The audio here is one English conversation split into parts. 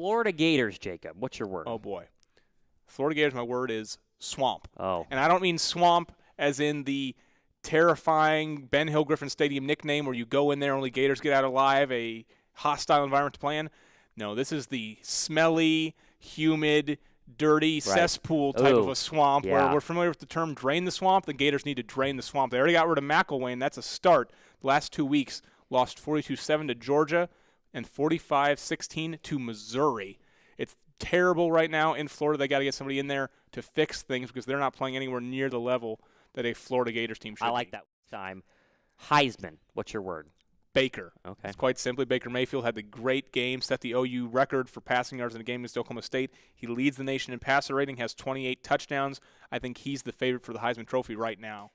Florida Gators, Jacob. What's your word? Oh, boy. Florida Gators, my word is swamp. Oh. And I don't mean swamp as in the terrifying Ben Hill Griffin Stadium nickname where you go in there, only Gators get out alive, a hostile environment to play in. No, this is the smelly, humid, dirty cesspool type of a swamp where we're familiar with the term drain the swamp. The Gators need to drain the swamp. They already got rid of McElwain. That's a start. The last 2 weeks, lost 42-7 to Georgia and 45-16 to Missouri. It's terrible right now in Florida. They got to get somebody in there to fix things because they're not playing anywhere near the level that a Florida Gators team should be. I like that time. Heisman, what's your word? Baker. Okay. It's quite simply, Baker Mayfield had the great game, set the OU record for passing yards in a game against Oklahoma State. He leads the nation in passer rating, has 28 touchdowns. I think he's the favorite for the Heisman Trophy right now.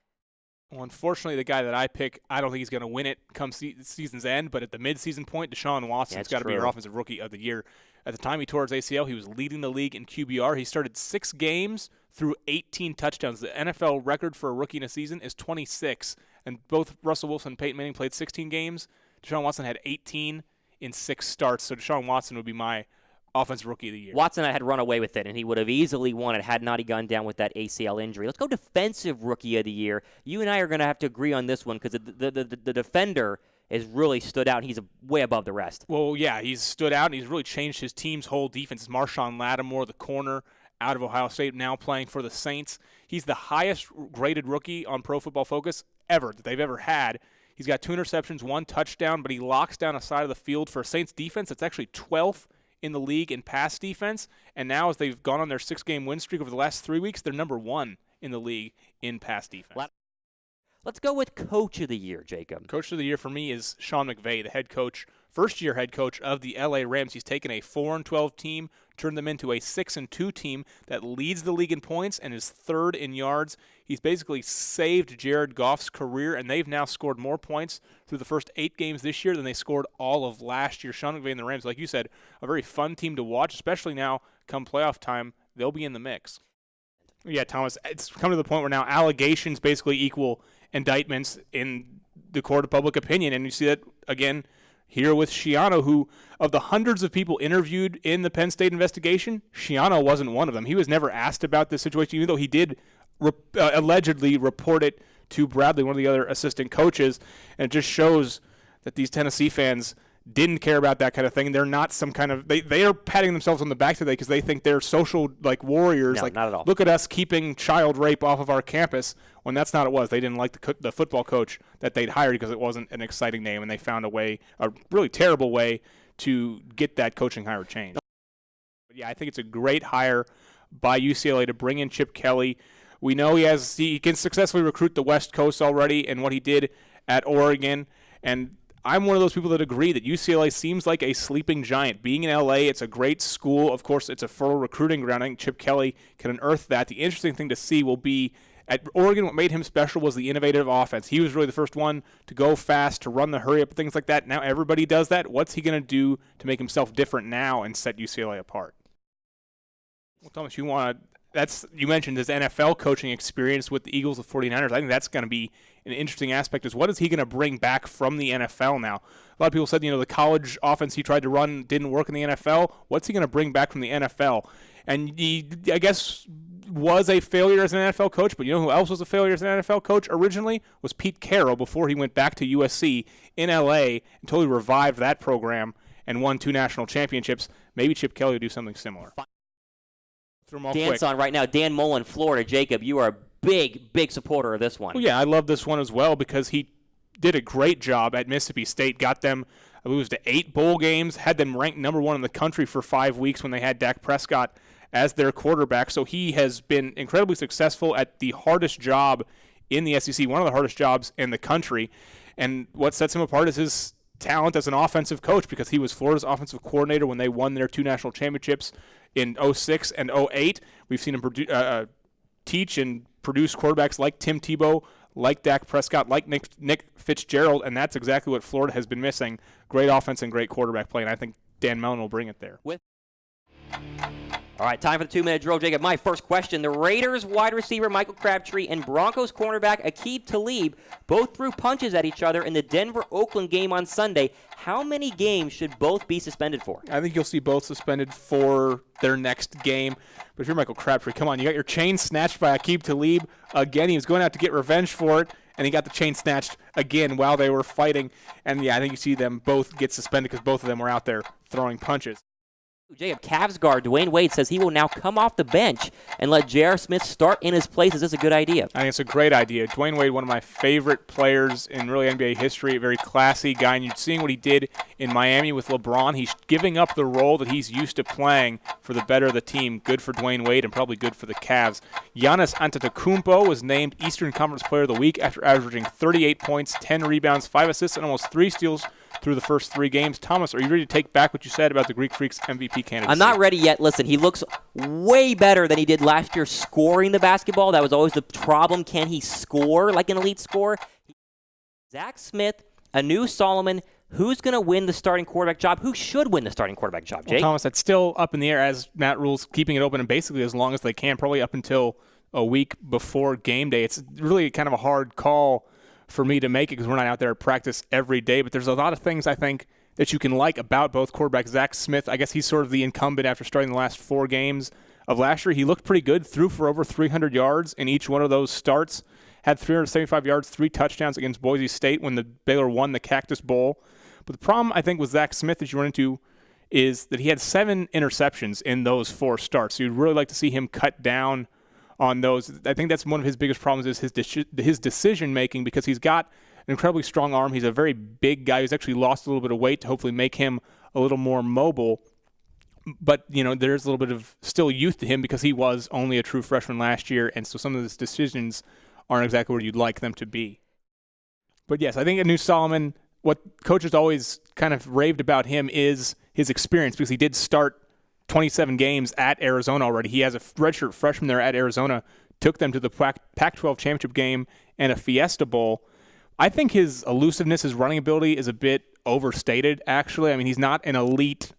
Well, unfortunately, the guy that I pick, I don't think he's going to win it come season's end, but at the midseason point, Deshaun Watson's got to be your Offensive Rookie of the Year. At the time he tore his ACL, he was leading the league in QBR. He started 6 games through 18 touchdowns. The NFL record for a rookie in a season is 26, and both Russell Wilson and Peyton Manning played 16 games. Deshaun Watson had 18 in 6 starts, so Deshaun Watson would be my Offensive Rookie of the Year. Watson had run away with it, and he would have easily won it had not he gone down with that ACL injury. Let's go Defensive Rookie of the Year. You and I are going to have to agree on this one because the defender has really stood out, and he's way above the rest. Well, yeah, he's stood out, and he's really changed his team's whole defense. It's Marshawn Lattimore, the corner out of Ohio State, now playing for the Saints. He's the highest-graded rookie on Pro Football Focus ever that they've ever had. He's got 2 interceptions, 1 touchdown, but he locks down a side of the field for a Saints defense that's actually 12th in the league in pass defense. And now as they've gone on their 6-game win streak over the last 3 weeks, they're number 1 in the league in pass defense. Let's go with Coach of the Year, Jacob. Coach of the Year for me is Sean McVay, the head coach, first-year head coach of the LA Rams. He's taken a 4-12 team, turned them into a 6-2 team that leads the league in points and is 3rd in yards. He's basically saved Jared Goff's career, and they've now scored more points through the first 8 games this year than they scored all of last year. Sean McVay and the Rams, like you said, a very fun team to watch, especially now come playoff time. They'll be in the mix. Yeah, Thomas, it's come to the point where now allegations basically equal indictments in the court of public opinion, and you see that, again, here with Schiano, who, of the hundreds of people interviewed in the Penn State investigation, Schiano wasn't one of them. He was never asked about this situation, even though he did allegedly report it to Bradley, one of the other assistant coaches, and it just shows that these Tennessee fans didn't care about that kind of thing. They're not some kind of they are patting themselves on the back today because they think they're social warriors. No, not at all. Look at us keeping child rape off of our campus, when that's not what it was. They didn't like the football coach that they'd hired because it wasn't an exciting name, and they found a really terrible way to get that coaching hire changed. But yeah, I think it's a great hire by UCLA to bring in Chip Kelly. We know he can successfully recruit the West Coast already, and what he did at Oregon, and I'm one of those people that agree that UCLA seems like a sleeping giant. Being in L.A., it's a great school. Of course, it's a fertile recruiting ground. I think Chip Kelly can unearth that. The interesting thing to see will be at Oregon, what made him special was the innovative offense. He was really the first one to go fast, to run the hurry-up, things like that. Now everybody does that. What's he going to do to make himself different now and set UCLA apart? Well, Thomas, you mentioned his NFL coaching experience with the Eagles, the 49ers. I think that's going to be an interesting aspect is what is he going to bring back from the NFL now? A lot of people said, the college offense he tried to run didn't work in the NFL. What's he going to bring back from the NFL? And he, I guess, was a failure as an NFL coach, but you know who else was a failure as an NFL coach originally? Was Pete Carroll before he went back to USC in L.A. and totally revived that program and won 2 national championships. Maybe Chip Kelly will do something similar. Dan's on right now. Dan Mullen, Florida. Jacob, you are a big supporter of this one. Well, yeah, I love this one as well because he did a great job at Mississippi State, got them, I believe, to 8 bowl games, had them ranked number 1 in the country for 5 weeks when they had Dak Prescott as their quarterback. So he has been incredibly successful at the hardest job in the SEC, one of the hardest jobs in the country. And what sets him apart is his talent as an offensive coach because he was Florida's offensive coordinator when they won their 2 national championships in 06 and 08. We've seen him teach and produce quarterbacks like Tim Tebow, like Dak Prescott, like Nick Fitzgerald, and that's exactly what Florida has been missing. Great offense and great quarterback play, and I think Dan Mullen will bring it there. All right, time for the 2-minute drill, Jacob. My first question. The Raiders wide receiver Michael Crabtree and Broncos cornerback Aqib Talib both threw punches at each other in the Denver-Oakland game on Sunday. How many games should both be suspended for? I think you'll see both suspended for their next game. But if you're Michael Crabtree, come on. You got your chain snatched by Aqib Talib. Again, he was going out to get revenge for it, and he got the chain snatched again while they were fighting. And, yeah, I think you see them both get suspended because both of them were out there throwing punches. Jacob, Cavs guard Dwayne Wade says he will now come off the bench and let J.R. Smith start in his place. Is this a good idea? I think it's a great idea. Dwayne Wade, one of my favorite players in really NBA history, a very classy guy. And you're seeing what he did in Miami with LeBron. He's giving up the role that he's used to playing for the better of the team. Good for Dwayne Wade and probably good for the Cavs. Giannis Antetokounmpo was named Eastern Conference Player of the Week after averaging 38 points, 10 rebounds, 5 assists, and almost 3 steals through the first 3 games. Thomas, are you ready to take back what you said about the Greek Freaks MVP candidacy? I'm not ready yet. Listen, he looks way better than he did last year scoring the basketball. That was always the problem. Can he score like an elite scorer? Zach Smith, Anu Solomon. Who's going to win the starting quarterback job? Who should win the starting quarterback job, Jake? Well, Thomas, that's still up in the air as Matt Rule's keeping it open and basically as long as they can, probably up until a week before game day. It's really kind of a hard call for me to make it because we're not out there at practice every day. But there's a lot of things I think that you can like about both quarterbacks. Zach Smith, I guess he's sort of the incumbent after starting the last 4 games of last year. He looked pretty good, threw for over 300 yards in each one of those starts, had 375 yards, 3 touchdowns against Boise State when the Baylor won the Cactus Bowl. But the problem, I think, with Zach Smith that you run into is that he had 7 interceptions in those 4 starts. So you'd really like to see him cut down on those. I think that's one of his biggest problems is his decision-making because he's got an incredibly strong arm. He's a very big guy who's actually lost a little bit of weight to hopefully make him a little more mobile. But, there's a little bit of still youth to him because he was only a true freshman last year, and so some of his decisions aren't exactly where you'd like them to be. But, yes, I think Anu Solomon, what coaches always kind of raved about him is his experience because he did start 27 games at Arizona already. He has a redshirt freshman there at Arizona, took them to the Pac-12 championship game and a Fiesta Bowl. I think his elusiveness, his running ability is a bit overstated, actually. I mean, he's not an elite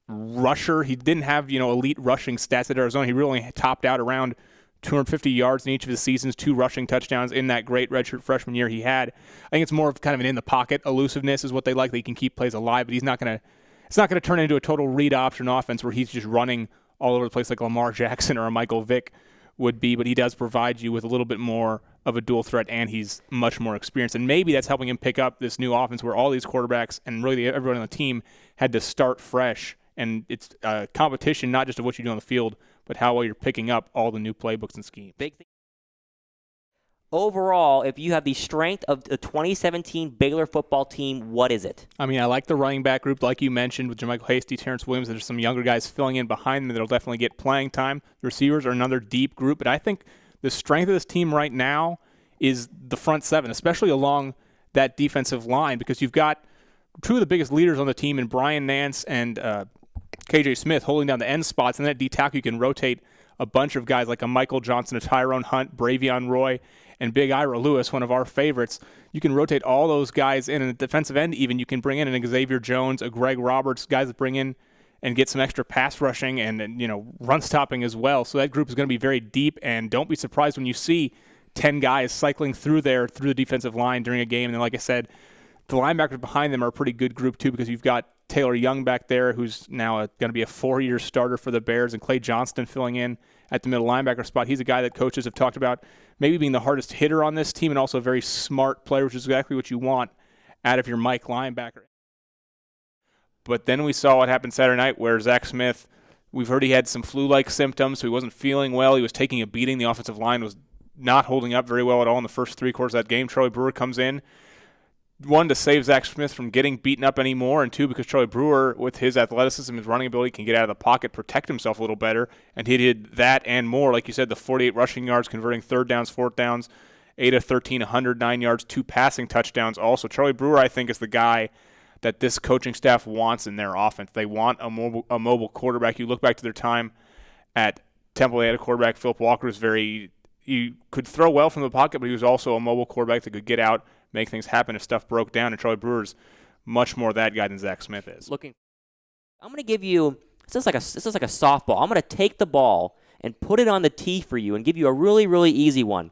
rusher. He didn't have, elite rushing stats at Arizona. He really topped out around 250 yards in each of his seasons, 2 rushing touchdowns in that great redshirt freshman year he had. I think it's more of kind of an in-the-pocket elusiveness is what they like. They can keep plays alive, but it's not going to turn into a total read option offense where he's just running all over the place like Lamar Jackson or a Michael Vick would be, but he does provide you with a little bit more of a dual threat, and he's much more experienced. And maybe that's helping him pick up this new offense where all these quarterbacks and really everyone on the team had to start fresh. And it's a competition not just of what you do on the field, but how well you're picking up all the new playbooks and schemes. Big thing. Overall, if you have the strength of the 2017 Baylor football team, what is it? I mean, I like the running back group, like you mentioned, with JaMychal Hasty, Terrence Williams. There's some younger guys filling in behind them that'll definitely get playing time. The receivers are another deep group, but I think the strength of this team right now is the front 7, especially along that defensive line, because you've got 2 of the biggest leaders on the team in Brian Nance and KJ Smith holding down the end spots, and that D-tackle you can rotate a bunch of guys like a Michael Johnson, a Tyrone Hunt, Bravion Roy, and Big Ira Lewis, one of our favorites. You can rotate all those guys in. And at the defensive end even, you can bring in an Xavier Jones, a Greg Roberts, guys that bring in and get some extra pass rushing and run stopping as well. So that group is going to be very deep, and don't be surprised when you see 10 guys cycling through the defensive line during a game. And then, like I said, the linebackers behind them are a pretty good group too because you've got Taylor Young back there, who's now going to be a 4-year starter for the Bears, and Clay Johnston filling in at the middle linebacker spot. He's a guy that coaches have talked about maybe being the hardest hitter on this team and also a very smart player, which is exactly what you want out of your Mike linebacker. But then we saw what happened Saturday night where Zach Smith, we've heard he had some flu-like symptoms, so he wasn't feeling well. He was taking a beating. The offensive line was not holding up very well at all in the first 3 quarters of that game. Charlie Brewer comes in, 1, to save Zach Smith from getting beaten up anymore, and 2, because Charlie Brewer, with his athleticism, his running ability, can get out of the pocket, protect himself a little better, and he did that and more. Like you said, the 48 rushing yards, converting 3rd downs, 4th downs, 8 of 13, 109 yards, 2 passing touchdowns also. Charlie Brewer, I think, is the guy that this coaching staff wants in their offense. They want a mobile quarterback. You look back to their time at Temple, they had a quarterback, Philip Walker, was he could throw well from the pocket, but he was also a mobile quarterback that could get out, make things happen if stuff broke down, and Charlie Brewer's much more that guy than Zach Smith is. I'm going to give you this is like a softball. I'm going to take the ball and put it on the tee for you and give you a really, really easy one.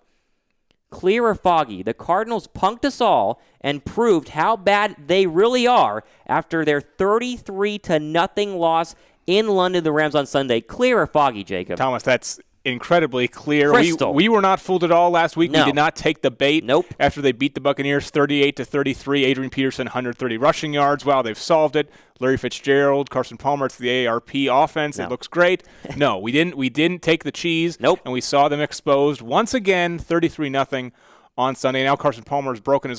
Clear or foggy? The Cardinals punked us all and proved how bad they really are after their 33-0 loss in London to the Rams on Sunday. Clear or foggy, Jacob? Thomas, that's incredibly clear. Crystal. We were not fooled at all last week. No. We did not take the bait. Nope. After they beat the Buccaneers 38-33, Adrian Peterson 130 rushing yards. Wow, they've solved it. Larry Fitzgerald, Carson Palmer, it's the AARP offense. No. It looks great. No, we didn't take the cheese. Nope. And we saw them exposed once again, 33-0 on Sunday. Now Carson Palmer has broken his